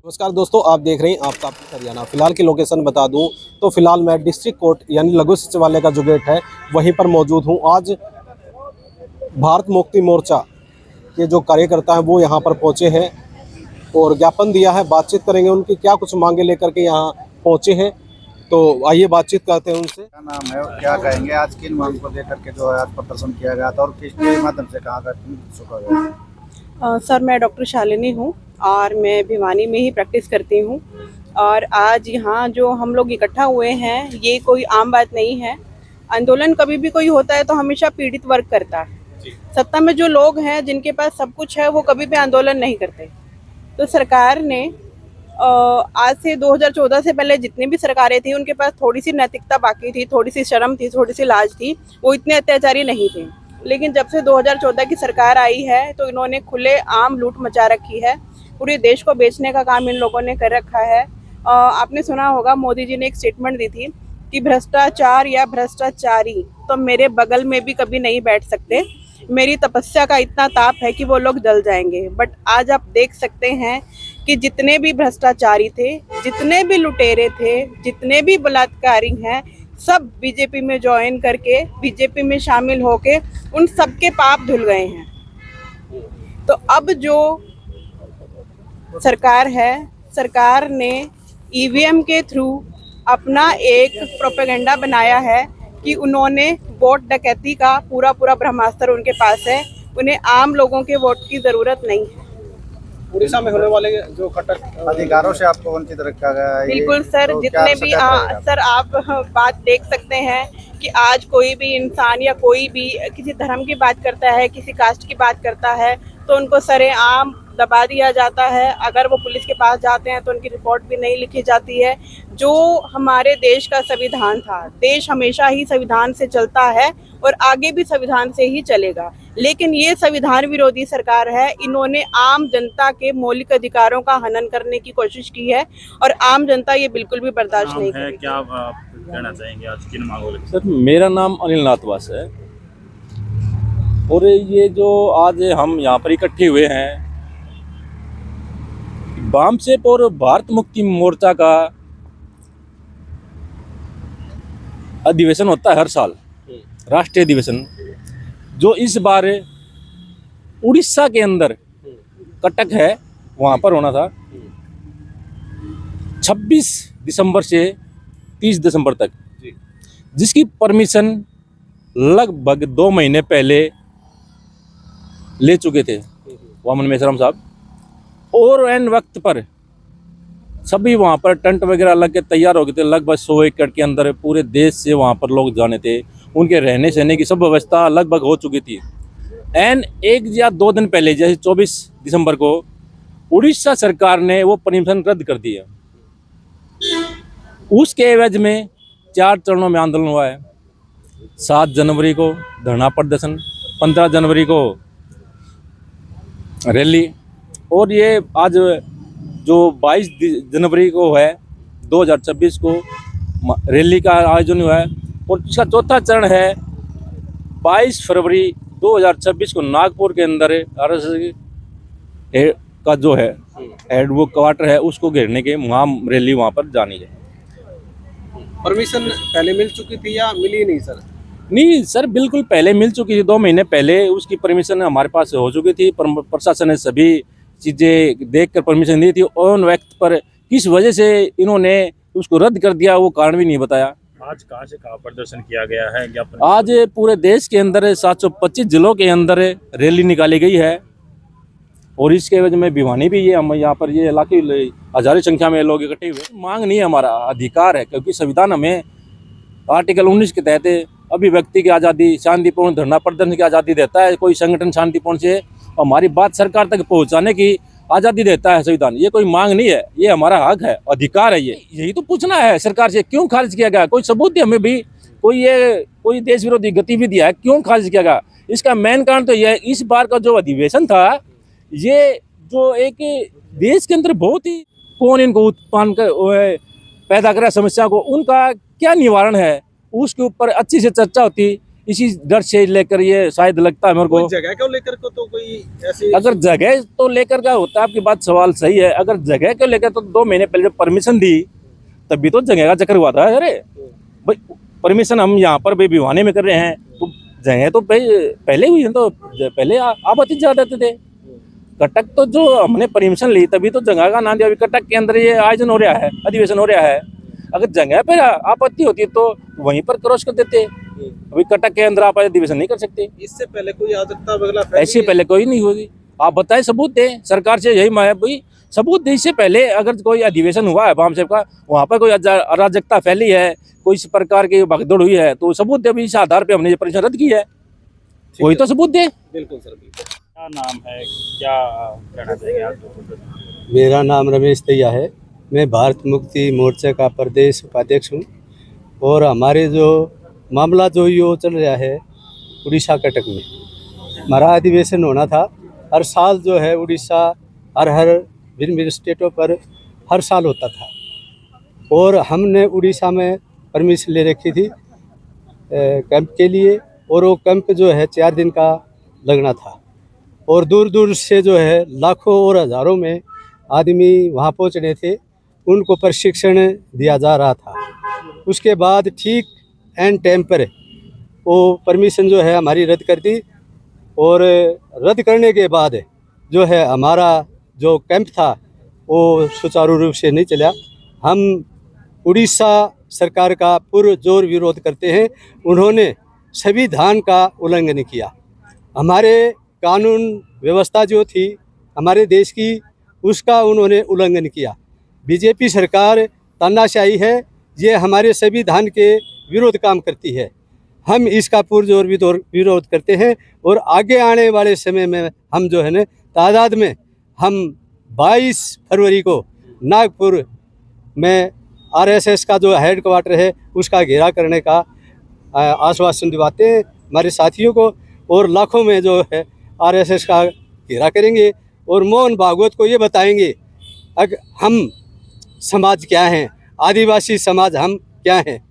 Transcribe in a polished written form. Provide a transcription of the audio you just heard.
नमस्कार दोस्तों, आप देख रहे हैं आपका अपना हरियाणा। फिलहाल की लोकेशन बता दूं तो फिलहाल मैं डिस्ट्रिक्ट कोर्ट यानी लघु सचिवालय का जो गेट है वहीं पर मौजूद हूं। आज भारत मुक्ति मोर्चा के जो कार्यकर्ता हैं वो यहां पर पहुंचे हैं और ज्ञापन दिया है। बातचीत करेंगे उनकी क्या कुछ मांगे लेकर के यहां पहुंचे हैं, तो आइए बातचीत करते हैं उनसे। क्या नाम है और क्या कहेंगे आज किन मांग को लेकर के जो है आज प्रदर्शन किया गया था और किसके माध्यम से कहाँ का चुका गया? सर, मैं डॉक्टर शालिनी हूँ और मैं भिवानी में ही प्रैक्टिस करती हूँ। और आज यहाँ जो हम लोग इकट्ठा हुए हैं ये कोई आम बात नहीं है। आंदोलन कभी भी कोई होता है तो हमेशा पीड़ित वर्ग करता है। सत्ता में जो लोग हैं जिनके पास सब कुछ है वो कभी भी आंदोलन नहीं करते। तो सरकार ने आज से 2014 से पहले जितनी भी सरकारें थी उनके पास थोड़ी सी नैतिकता बाकी थी, थोड़ी सी शर्म थी, थोड़ी सी लाज थी, वो इतने अत्याचारी नहीं थे। लेकिन जब से 2014 की सरकार आई है तो इन्होंने खुले आम लूट मचा रखी है। पूरे देश को बेचने का काम इन लोगों ने कर रखा है। आपने सुना होगा मोदी जी ने एक स्टेटमेंट दी थी कि भ्रष्टाचार या भ्रष्टाचारी तो मेरे बगल में भी कभी नहीं बैठ सकते। मेरी तपस्या का इतना ताप है कि वो लोग जल जाएंगे। बट आज आप देख सकते हैं कि जितने भी भ्रष्टाचारी थे, जितने भी लुटेरे थे, जितने भी बलात्कारी हैं, सब बीजेपी में ज्वाइन करके बीजेपी में शामिल होके उन सबके पाप धुल गए हैं। तो अब जो सरकार है, सरकार ने ईवीएम के थ्रू अपना एक प्रोपेगेंडा बनाया है कि उन्होंने वोट डकैती का पूरा ब्रह्मास्त्र उनके पास है। उन्हें आम लोगों के वोट की ज़रूरत नहीं है। उड़ीसा में होने वाले जो कटक अधिकारों से आपको वंचित रखा गया है। बिल्कुल सर, तो जितने भी सर आप बात देख सकते हैं कि आज कोई भी इंसान या कोई भी किसी धर्म की बात करता है, किसी कास्ट की बात करता है तो उनको सरेआम दबा दिया जाता है। अगर वो पुलिस के पास जाते हैं तो उनकी रिपोर्ट भी नहीं लिखी जाती है। जो हमारे देश का संविधान था, देश हमेशा ही संविधान से चलता है और आगे भी संविधान से ही चलेगा। लेकिन ये संविधान विरोधी सरकार है। इन्होंने आम जनता के मौलिक अधिकारों का हनन करने की कोशिश की है और आम जनता ये बिल्कुल भी बर्दाश्त नहीं करेगी। क्या आप कहना चाहेंगे आज किन मांगों को? सर, मेरा नाम अनिल नाथवास है और ये जो आज हम यहाँ पर इकट्ठे हुए हैं, वामसेप और भारत मुक्ति मोर्चा का अधिवेशन होता है हर साल, राष्ट्रीय अधिवेशन, जो इस बार उड़ीसा के अंदर कटक है वहाँ पर होना था 26 दिसंबर से 30 दिसंबर तक, जिसकी परमिशन लगभग 2 महीने पहले ले चुके थे वामन मेश्राम साहब। और एन वक्त पर सभी वहाँ पर टेंट वगैरह लग के तैयार हो गए थे। लगभग 100 एकड़ के अंदर पूरे देश से वहाँ पर लोग जाने थे। उनके रहने सहने की सब व्यवस्था लगभग हो चुकी थी। एन 1 या 2 दिन पहले, जैसे 24 दिसंबर को, उड़ीसा सरकार ने वो परमिशन रद्द कर दी है। उसके एवज में 4 चरणों में आंदोलन हुआ है। 7 जनवरी को धरना प्रदर्शन, 15 जनवरी को रैली, और ये आज जो 22 जनवरी को है 2026 को रैली का आयोजन हुआ है। और इसका चौथा चरण है 22 फरवरी 2026 को नागपुर के अंदर आरएसएस का जो है हेड वो क्वार्टर है उसको घेरने के वहाँ रैली वहाँ पर जानी है। परमिशन पहले मिल चुकी थी या मिली नहीं सर? नहीं सर, बिल्कुल पहले मिल चुकी थी। 2 महीने पहले उसकी परमिशन हमारे पास हो चुकी थी। प्रशासन ने सभी चीज़ें देखकर परमिशन दी थी। उन वक्त पर किस वजह से इन्होंने उसको रद्द कर दिया वो कारण भी नहीं बताया। आज कहाँ से कहाँ प्रदर्शन किया गया है? आज पूरे देश के अंदर 725 जिलों के अंदर रैली निकाली गई है और इसके वजह में भिवानी भी ये हम यहाँ पर ये इलाके हजारों संख्या में लोग इकट्ठे हुए। मांग नहीं है, हमारा अधिकार है, क्योंकि संविधान हमें आर्टिकल 19 के तहत अभिव्यक्ति की आज़ादी, शांतिपूर्ण धरना प्रदर्शन की आज़ादी देता है। कोई संगठन शांतिपूर्ण से हमारी बात सरकार तक पहुँचाने की आज़ादी देता है संविधान। ये कोई मांग नहीं है, ये हमारा हक है, अधिकार है। ये यही तो पूछना है सरकार से, क्यों खारिज किया गया? कोई सबूत दे हमें भी। कोई देश विरोधी गतिविधि है, क्यों खारिज किया गया? इसका मेन कारण तो यह, इस बार का जो अधिवेशन था, ये जो एक देश के अंदर बहुत ही कौन इनको उत्पन्न पैदा करा समस्या को, उनका क्या निवारण है, उसके ऊपर अच्छी से चर्चा होती, इसी डर से लेकर ये शायद लगता है मेरे को। कोई जगह को लेकर को तो कोई ऐसी अगर जगह तो लेकर का होता है, आपकी बात सवाल सही है। अगर जगह को लेकर तो 2 महीने पहले जब परमिशन दी तभी तो जगह का चक्कर हुआ था। अरे भाई परमिशन हम यहाँ पर भी भिवानी में कर रहे हैं तो जगह तो पहले हुई है, तो पहले आपत्ति जा देते थे। कटक तो जो हमने परमिशन ली तभी तो जगह का नाम दिया। अभी कटक के अंदर ये आयोजन हो रहा है, अधिवेशन हो रहा है। अगर जगह पर आपत्ति होती तो वहीं पर क्रॉस कर देते। अभी कटक के अंदर आप अधिवेशन नहीं कर सकते। इससे पहले कोई अराजकता वगैरह ऐसे पहले कोई नहीं होगी। आप बताएं, सबूत दें। सरकार से यही मांग है भाई, सबूत दें। इससे पहले अगर कोई अधिवेशन हुआ है बाम साहब का, वहाँ पर कोई अराजकता फैली है, कोई इस प्रकार की भगदड़ हुई है तो सबूत दे। अभी इस आधार पे हमने ये परमिशन रद्द की है, कोई तो सबूत दे। बिल्कुल सर, बिल्कुल। क्या नाम है, क्या कहना चाहेंगे आप? मेरा नाम रमेश दैया है। मैं भारत मुक्ति मोर्चा का प्रदेश उपाध्यक्ष हूँ। और हमारे जो मामला जो ये चल रहा है उड़ीसा कटक में, हमारा अधिवेशन होना था। हर साल जो है उड़ीसा हर भिन्न स्टेटों पर हर साल होता था। और हमने उड़ीसा में परमिशन ले रखी थी कैंप के लिए। और वो कैंप जो है 4 दिन का लगना था। और दूर दूर से जो है लाखों और हज़ारों में आदमी वहाँ पहुँच रहे थे, उनको प्रशिक्षण दिया जा रहा था। उसके बाद ठीक एंड टाइम पर वो परमिशन जो है हमारी रद्द कर दी। और रद्द करने के बाद जो है हमारा जो कैंप था वो सुचारू रूप से नहीं चला। हम उड़ीसा सरकार का पुरजोर विरोध करते हैं। उन्होंने संविधान का उल्लंघन किया। हमारे कानून व्यवस्था जो थी हमारे देश की, उसका उन्होंने उल्लंघन किया। बीजेपी सरकार तानाशाही है, ये हमारे संविधान के विरोध काम करती है। हम इसका पुरजोर विरोध करते हैं। और आगे आने वाले समय में हम जो है ना तादाद में हम 22 फरवरी को नागपुर में आरएसएस का जो हेडक्वार्टर है उसका घेरा करने का आश्वासन दिवाते हैं हमारे साथियों को। और लाखों में जो है आरएसएस का घेरा करेंगे और मोहन भागवत को ये बताएंगे हम समाज क्या हैं, आदिवासी समाज हम क्या हैं।